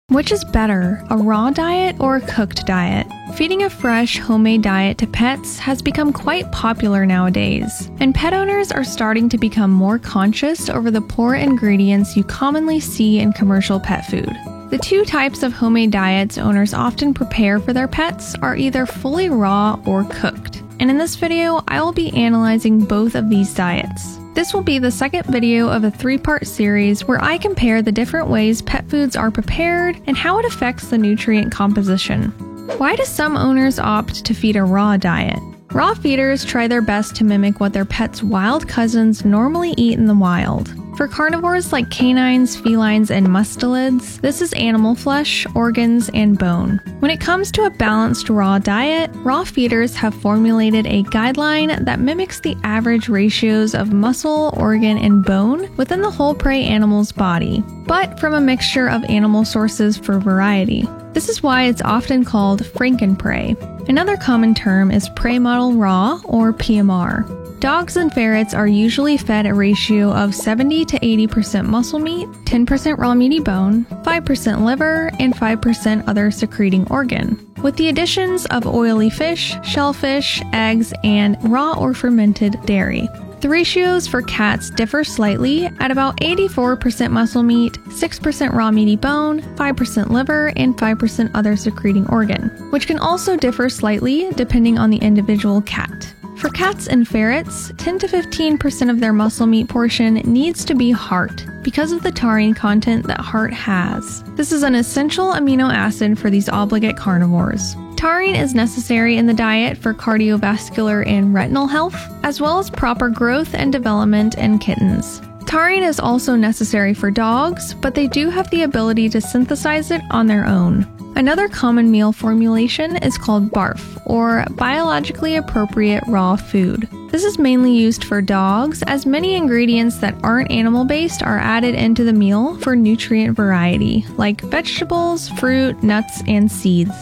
Which is better, a raw diet or a cooked diet? Feeding a fresh, homemade diet to pets has become quite popular nowadays, and pet owners are starting to become more conscious over the poor ingredients you commonly see in commercial pet food. The two types of homemade diets owners often prepare for their pets are either fully raw or cooked, and in this video, I will be analyzing both of these diets. This will be the second video of a 3-part series where I compare the different ways pet foods are prepared and how it affects the nutrient composition. Why do some owners opt to feed a raw diet? Raw feeders try their best to mimic what their pet's wild cousins normally eat in the wild. For carnivores like canines, felines, and mustelids, this is animal flesh, organs, and bone. When it comes to a balanced raw diet, raw feeders have formulated a guideline that mimics the average ratios of muscle, organ, and bone within the whole prey animal's body, but from a mixture of animal sources for variety. This is why it's often called Frankenprey. Another common term is Prey Model Raw, or PMR. Dogs and ferrets are usually fed a ratio of 70 to 80% muscle meat, 10% raw meaty bone, 5% liver, and 5% other secreting organ, with the additions of oily fish, shellfish, eggs, and raw or fermented dairy. The ratios for cats differ slightly at about 84% muscle meat, 6% raw meaty bone, 5% liver, and 5% other secreting organ, which can also differ slightly depending on the individual cat. For cats and ferrets, 10 to 15% of their muscle meat portion needs to be heart because of the taurine content that heart has. This is an essential amino acid for these obligate carnivores. Taurine is necessary in the diet for cardiovascular and retinal health, as well as proper growth and development in kittens. Taurine is also necessary for dogs, but they do have the ability to synthesize it on their own. Another common meal formulation is called BARF, or Biologically Appropriate Raw Food. This is mainly used for dogs, as many ingredients that aren't animal-based are added into the meal for nutrient variety, like vegetables, fruit, nuts, and seeds.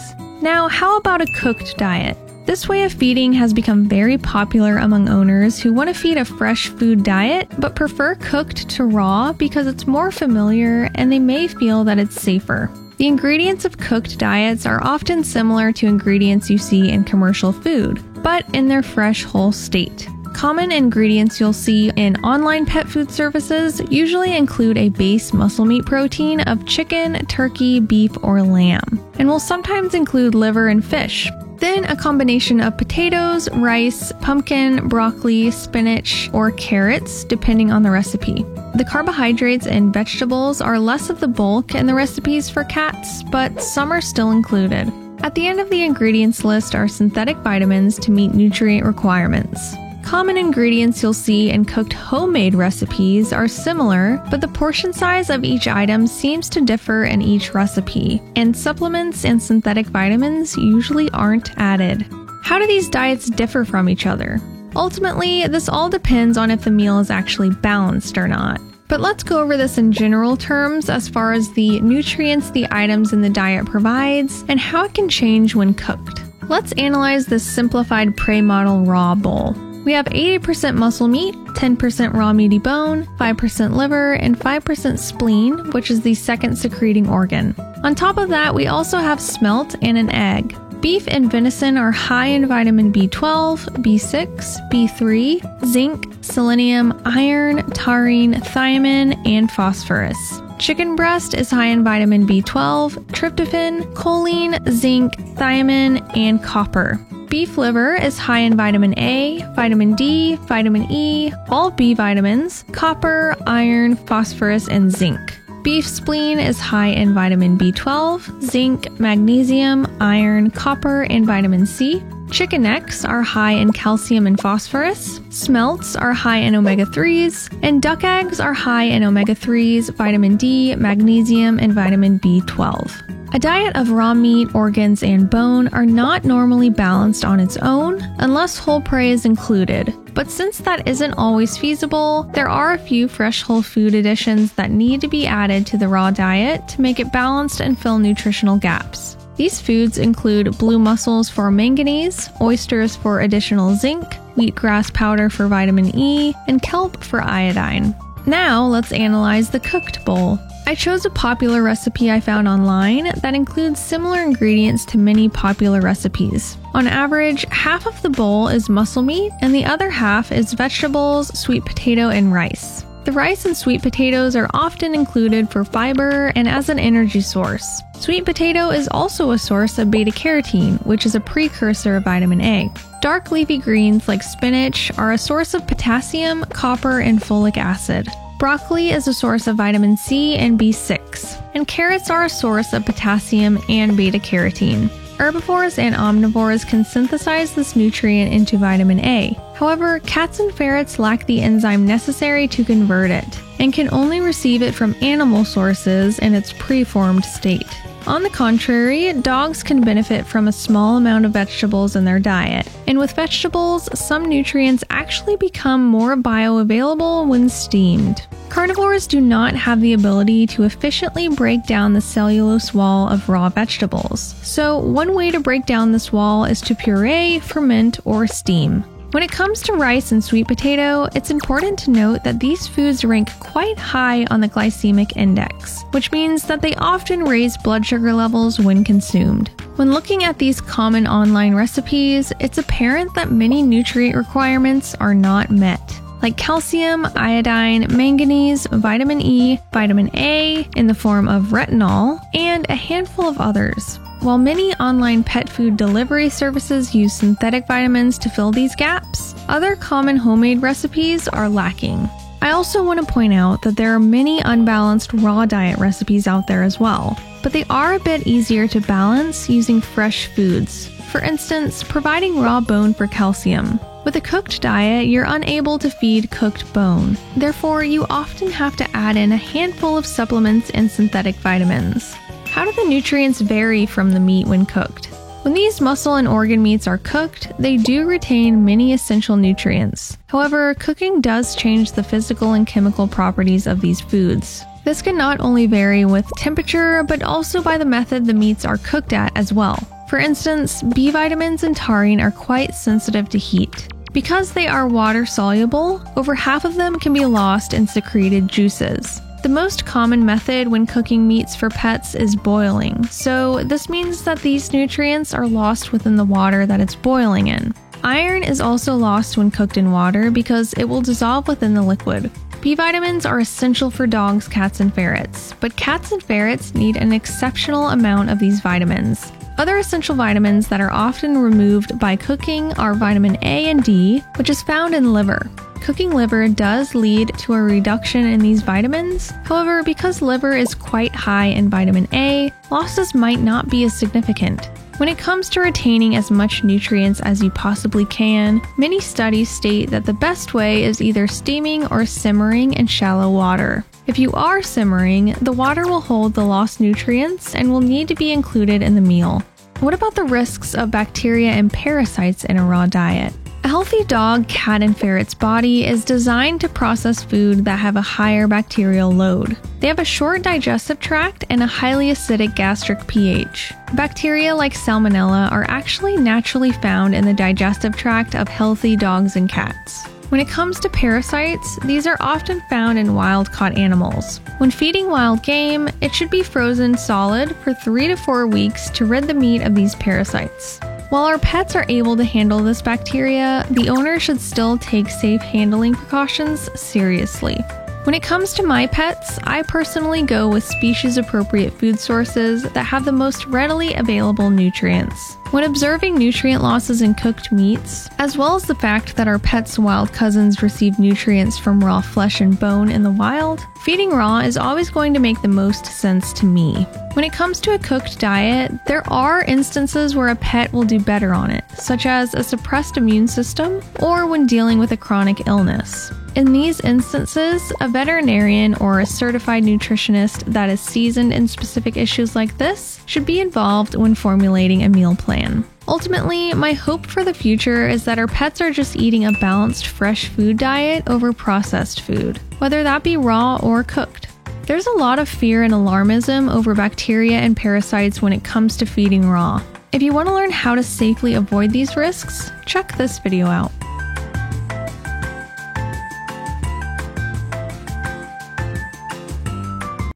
Now, how about a cooked diet? This way of feeding has become very popular among owners who want to feed a fresh food diet but prefer cooked to raw because it's more familiar and they may feel that it's safer. The ingredients of cooked diets are often similar to ingredients you see in commercial food, but in their fresh, whole state. Common ingredients you'll see in online pet food services usually include a base muscle meat protein of chicken, turkey, beef, or lamb, and will sometimes include liver and fish. Then a combination of potatoes, rice, pumpkin, broccoli, spinach, or carrots, depending on the recipe. The carbohydrates in vegetables are less of the bulk in the recipes for cats, but some are still included. At the end of the ingredients list are synthetic vitamins to meet nutrient requirements. Common ingredients you'll see in cooked homemade recipes are similar, but the portion size of each item seems to differ in each recipe, and supplements and synthetic vitamins usually aren't added. How do these diets differ from each other? Ultimately, this all depends on if the meal is actually balanced or not. But let's go over this in general terms as far as the nutrients the items in the diet provides and how it can change when cooked. Let's analyze this simplified Prey Model Raw bowl. We have 80% muscle meat, 10% raw meaty bone, 5% liver, and 5% spleen, which is the second secreting organ. On top of that, we also have smelt and an egg. Beef and venison are high in vitamin B12, B6, B3, zinc, selenium, iron, taurine, thiamine, and phosphorus. Chicken breast is high in vitamin B12, tryptophan, choline, zinc, thiamine, and copper. Beef liver is high in vitamin A, vitamin D, vitamin E, all B vitamins, copper, iron, phosphorus, and zinc. Beef spleen is high in vitamin B12, zinc, magnesium, iron, copper, and vitamin C. Chicken necks are high in calcium and phosphorus. Smelts are high in omega-3s, and duck eggs are high in omega-3s, vitamin D, magnesium, and vitamin B12. A diet of raw meat, organs, and bone are not normally balanced on its own unless whole prey is included. But since that isn't always feasible, there are a few fresh whole food additions that need to be added to the raw diet to make it balanced and fill nutritional gaps. These foods include blue mussels for manganese, oysters for additional zinc, wheatgrass powder for vitamin E, and kelp for iodine. Now let's analyze the cooked bowl. I chose a popular recipe I found online that includes similar ingredients to many popular recipes. On average, half of the bowl is muscle meat and the other half is vegetables, sweet potato, and rice. The rice and sweet potatoes are often included for fiber and as an energy source. Sweet potato is also a source of beta-carotene, which is a precursor of vitamin A. Dark leafy greens like spinach are a source of potassium, copper, and folic acid. Broccoli is a source of vitamin C and B6, and carrots are a source of potassium and beta-carotene. Herbivores and omnivores can synthesize this nutrient into vitamin A. However, cats and ferrets lack the enzyme necessary to convert it, and can only receive it from animal sources in its preformed state. On the contrary, dogs can benefit from a small amount of vegetables in their diet, and with vegetables, some nutrients actually become more bioavailable when steamed. Carnivores do not have the ability to efficiently break down the cellulose wall of raw vegetables, so one way to break down this wall is to puree, ferment, or steam. When it comes to rice and sweet potato, it's important to note that these foods rank quite high on the glycemic index, which means that they often raise blood sugar levels when consumed. When looking at these common online recipes, it's apparent that many nutrient requirements are not met, like calcium, iodine, manganese, vitamin E, vitamin A in the form of retinol, and a handful of others. While many online pet food delivery services use synthetic vitamins to fill these gaps, other common homemade recipes are lacking. I also want to point out that there are many unbalanced raw diet recipes out there as well, but they are a bit easier to balance using fresh foods. For instance, providing raw bone for calcium. With a cooked diet, you're unable to feed cooked bone. Therefore, you often have to add in a handful of supplements and synthetic vitamins. How do the nutrients vary from the meat when cooked? When these muscle and organ meats are cooked, they do retain many essential nutrients. However, cooking does change the physical and chemical properties of these foods. This can not only vary with temperature, but also by the method the meats are cooked at as well. For instance, B vitamins and taurine are quite sensitive to heat. Because they are water-soluble, over half of them can be lost in secreted juices. The most common method when cooking meats for pets is boiling, so this means that these nutrients are lost within the water that it's boiling in. Iron is also lost when cooked in water because it will dissolve within the liquid. B vitamins are essential for dogs, cats, and ferrets, but cats and ferrets need an exceptional amount of these vitamins. Other essential vitamins that are often removed by cooking are vitamin A and D, which is found in liver. Cooking liver does lead to a reduction in these vitamins. However, because liver is quite high in vitamin A, losses might not be as significant. When it comes to retaining as much nutrients as you possibly can, many studies state that the best way is either steaming or simmering in shallow water. If you are simmering, the water will hold the lost nutrients and will need to be included in the meal. What about the risks of bacteria and parasites in a raw diet? A healthy dog, cat, and ferret's body is designed to process food that have a higher bacterial load. They have a short digestive tract and a highly acidic gastric pH. Bacteria like Salmonella are actually naturally found in the digestive tract of healthy dogs and cats. When it comes to parasites, these are often found in wild-caught animals. When feeding wild game, it should be frozen solid for 3 to 4 weeks to rid the meat of these parasites. While our pets are able to handle this bacteria, the owner should still take safe handling precautions seriously. When it comes to my pets, I personally go with species-appropriate food sources that have the most readily available nutrients. When observing nutrient losses in cooked meats, as well as the fact that our pets' wild cousins receive nutrients from raw flesh and bone in the wild, feeding raw is always going to make the most sense to me. When it comes to a cooked diet, there are instances where a pet will do better on it, such as a suppressed immune system or when dealing with a chronic illness. In these instances, a veterinarian or a certified nutritionist that is seasoned in specific issues like this should be involved when formulating a meal plan. Ultimately, my hope for the future is that our pets are just eating a balanced fresh food diet over processed food, whether that be raw or cooked. There's a lot of fear and alarmism over bacteria and parasites when it comes to feeding raw. If you want to learn how to safely avoid these risks, check this video out.